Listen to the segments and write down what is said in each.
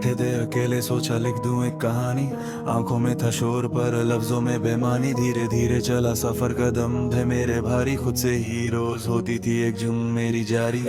बैठे थे अकेले, सोचा लिख दूं एक कहानी। आंखों में था शोर पर लफ्जों में बेमानी। धीरे धीरे चला सफर, कदम थे मेरे भारी। खुद से ही रोज होती थी एक जुम मेरी जारी।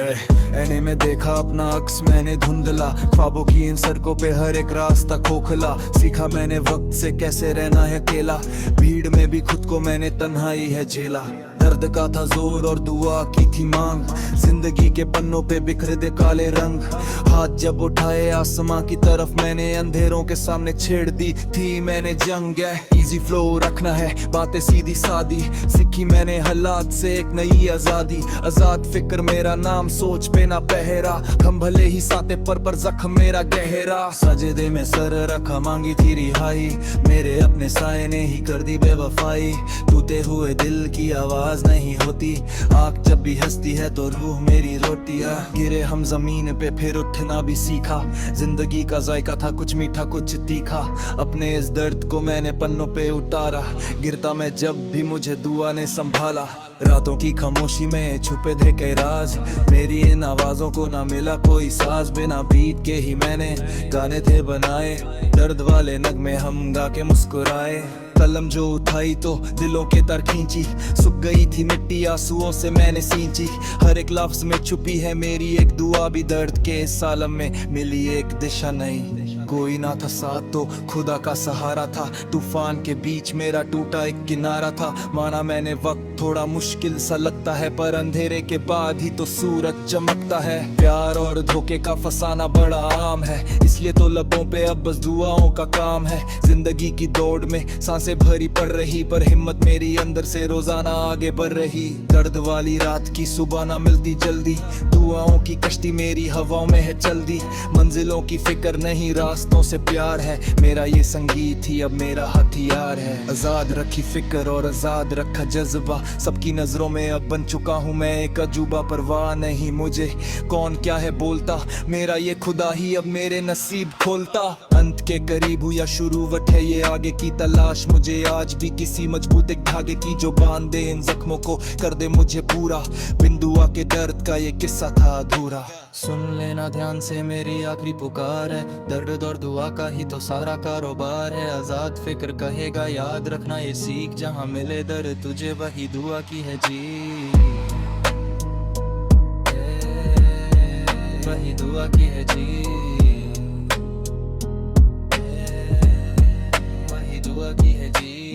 ऐने में देखा अपना अक्स मैंने धुंधला, ख्वाबों की इन सड़कों पे हर एक रास्ता खोखला। सीखा मैंने वक्त से कैसे रहना है अकेला, भीड़ में भी खुद को मैंने तन्हाई है झेला। दर्द का था जोर और दुआ की थी मांग, जिंदगी के पन्नों पे बिखरे थे काले रंग। हाथ जब उठाए आसमां की तरफ मैंने, अंधेरों के सामने छेड़ दी थी मैंने जंग। इजी फ्लो रखना है, बातें सीधी सादी, सीखी मैंने हालात से एक नई आजादी। आजाद फिक्र मेरा नाम, सोच पे ना पहरा, हम भले ही साथे पर जख्म मेरा गहरा। सजदे में सर रखा, मांगी थी रिहाई, मेरे अपने साए ने ही कर दी बेवफाई। टूटे हुए दिल की आवाज नहीं होती, आँख जब भी हंसती है तो रूह मेरी रोती है। गिरे हम जमीन पे फिर उठना भी सीखा, जिंदगी का जायका था कुछ मीठा कुछ तीखा। अपने इस दर्द को मैंने पन्नों पे उतारा, गिरता मैं जब भी मुझे दुआ ने संभाला। रातों की खामोशी में छुपे थे कई राज, मेरी इन आवाजों को ना मिला कोई साज। बिना बीट के ही मैंने गाने थे बनाए, दर्द वाले नगमे हम गा के मुस्कुराए। कलम जो उठाई तो दिलों के तर खींची, सूख गई थी मिट्टी आंसुओं से मैंने सींची। हर एक लफ्ज में छुपी है मेरी एक दुआ भी, दर्द के इस आलम में मिली एक दिशा नहीं। कोई ना था साथ तो खुदा का सहारा था, तूफान के बीच मेरा टूटा एक किनारा था। माना मैंने वक्त थोड़ा मुश्किल सा लगता है, पर अंधेरे के बाद ही तो सूरज चमकता है। प्यार और धोखे का फसाना बड़ा आम है, इसलिए तो लबों पे अब बस दुआओं का काम है। जिंदगी की दौड़ में सांसें भरी पड़ रही, पर हिम्मत मेरी अंदर से रोजाना आगे बढ़ रही। दर्द वाली रात की सुबह ना मिलती जल्दी, दुआओं की कश्ती मेरी हवाओं में है चल दी। मंजिलों की फिक्र नहीं रास्तों से प्यार है, मेरा ये संगीत ही अब मेरा हथियार है। आजाद रखी फिक्र और आजाद रखा जज्बा, सबकी नजरों में अब बन चुका हूँ मैं एक अजूबा। परवाह नहीं मुझे कौन क्या है बोलता, मेरा ये खुदा ही अब मेरे नसीब खोलता। अंत के करीब हूँ या शुरुआत है ये आगे की तलाश, मुझे आज भी किसी मजबूत एक धागे की जो बांध दे इन जख्मों को, कर दे मुझे पूरा। बिन दुआ के दर्द का ये किस्सा था अधूरा। सुन लेना ध्यान से मेरी आखिरी पुकार है, दर्द और दुआ का ही तो सारा कारोबार है। आजाद फिक्र कहेगा याद रखना ये सीख, जहाँ मिले दर्द तुझे वही दुआ की है जी। वही दुआ की है जी, वही दुआ की है जी।